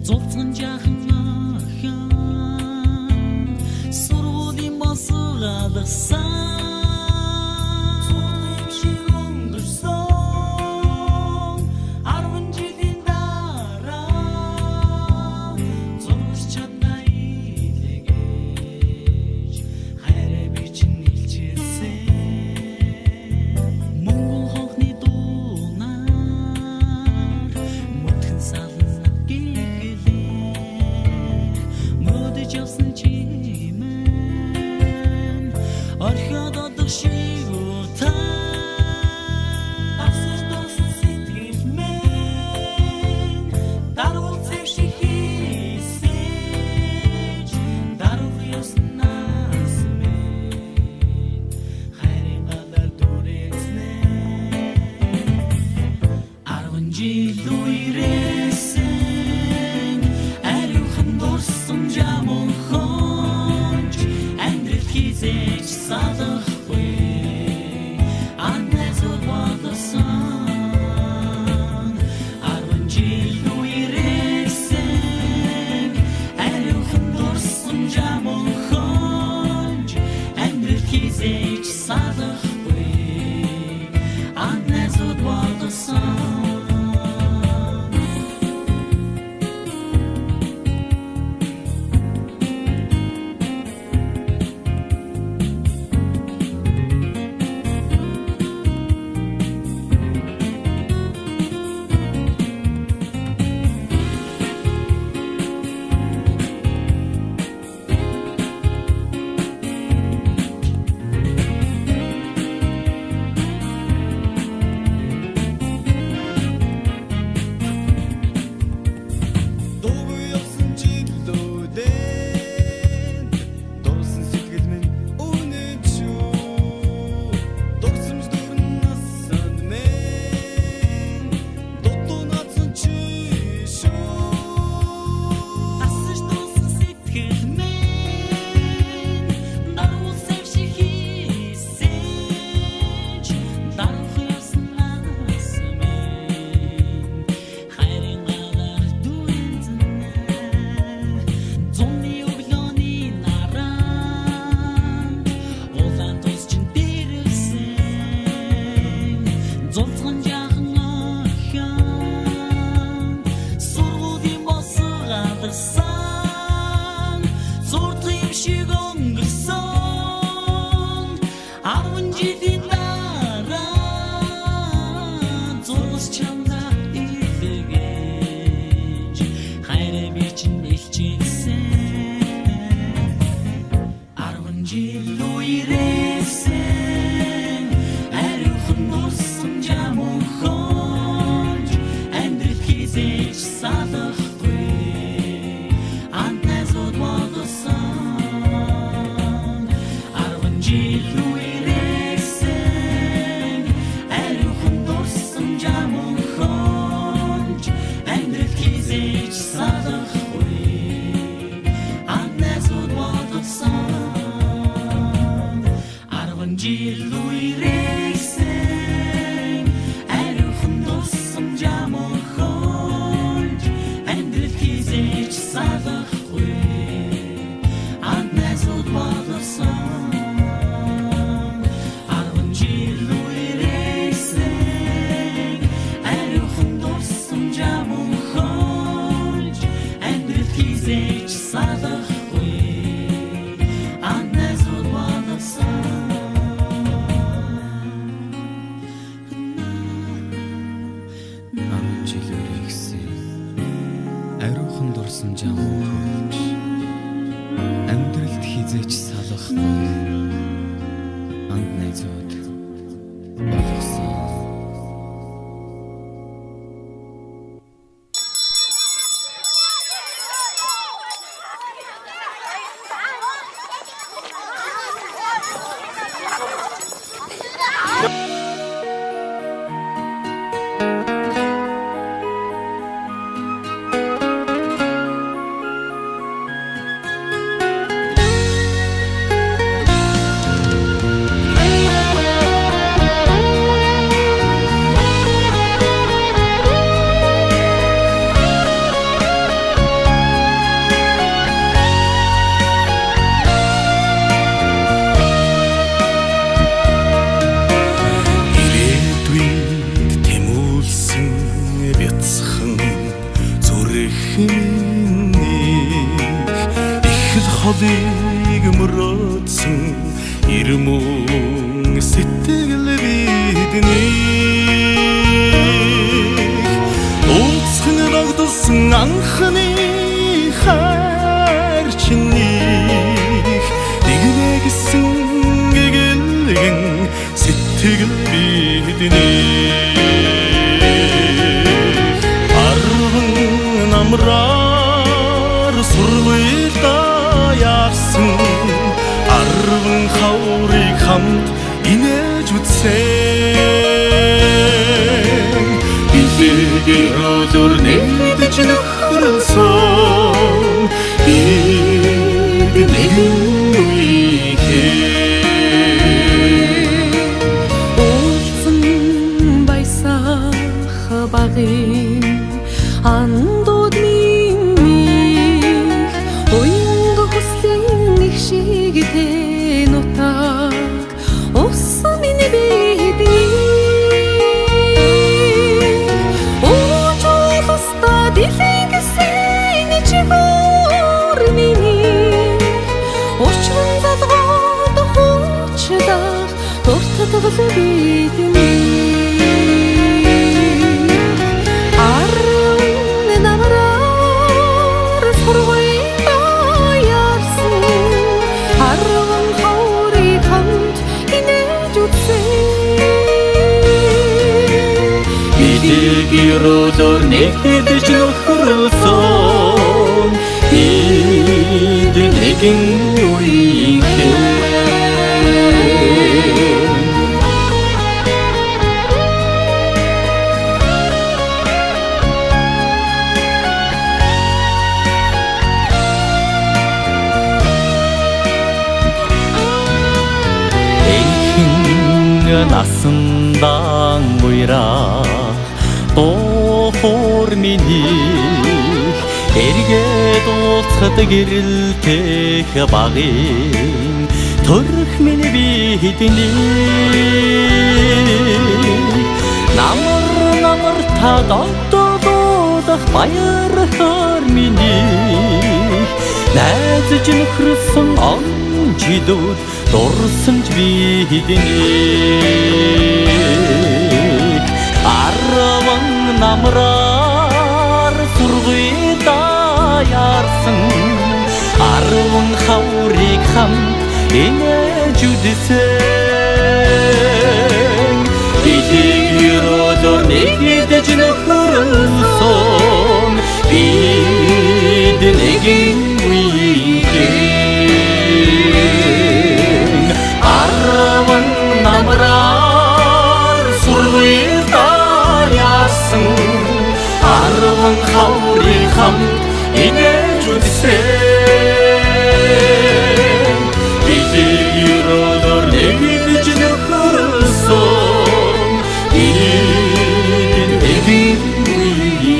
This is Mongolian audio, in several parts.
зулцган жаахан ахяан сургуулийн босоо алгасан холыг мөрөөдсөн ирмэн сэтгэл биднийг ууцхан ногдсон анхны хайр чиний нэгнэгсэн гэгэн сэтгэл биднийг арван намраар сурвалда яарсан арван хаврыг хамт инээж үзсэн билэг өдөр нэгдэж нөхрөлсөн бид нэгэн андууд минь уянга хүслийн их шиг тэн утаг усан минь бидний уучуулста дэлгэсэн чигүүр миний учран залгаад хуучдах дуртатгал бидний Өдөр нэгдэж нөхрөлсөн бид нэгэн үеийнхэн Энхэн насандан уйраа хор минийх эргээд ууцхад гэрэлтэх багын төрх минь бидний намар та додолдох баяр хор минийх найзж нөхрсөн он жидүүд дурсан ч бидний арван намраар сургуйда яарсан арван хаврыг хамт инээж үзсэн билэг өдөр нэгдэж нөхрөлсөн бид нэгэн үеийнхэн арван намраар сургуйда яарсан арван хаврыг хамт инээж үзсэн билэг өдөр нэгдэж нөхрөлсөн бид нэгэн үеийнхэн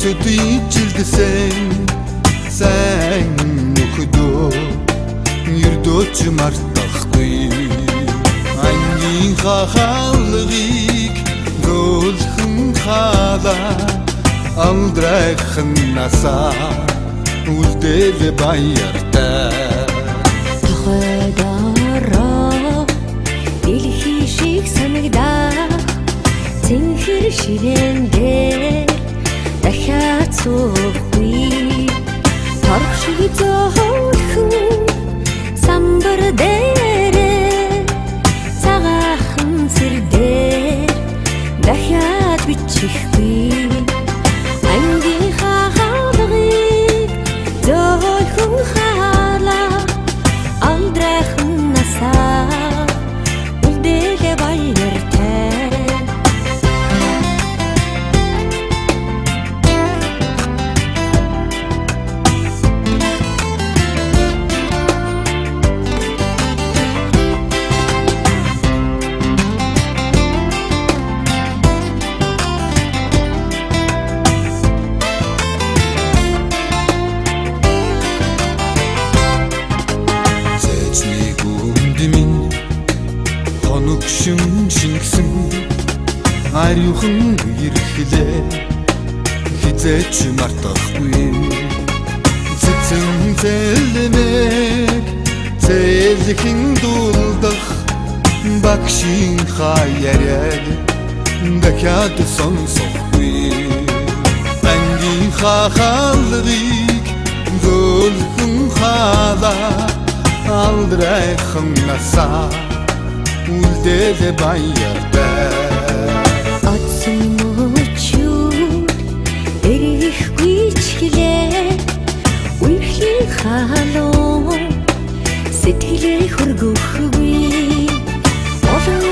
Очод ижилдсэн сайн нөхөдөө ердөөч мартахгүй ангийн хаалгыг зөөлхөн халаа амдрайхан насаа үлдэл баяртай тохойдороо дэлхий шиг санагдаа цэнхэр ширээн дээр дахиад суухгүй торх шиг зөөлхөн самбар дээрээ цагаахан сэр дээр дахиад бичихгүй ангийн хаалгыг зөөлхөн халаа амдрайхан насаа үлдээлээ баяртай Хоногшин шингсэн ариухан ирэхлээ хизээч мартахгүй цэцэн зэлмэг зэлхэн дулдах багшин хаяр дахиад сонсохгүй ангийн хаалгыг зөөлхөн халаа алдрайхан насаа үлдээлээ баяртай Отсон мөчүүд эрэхгүй чиглээ үерхлийн халуун сэтгэлээ хөргөхгүй олон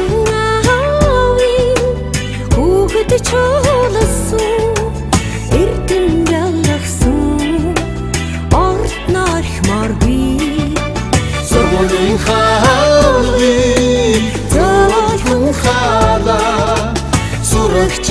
аавын хүүхэд чуулсан эрдэн ялгсан орт нархмаргүй Сургуулийн хаалгыг зөөлхөн халаа сурагч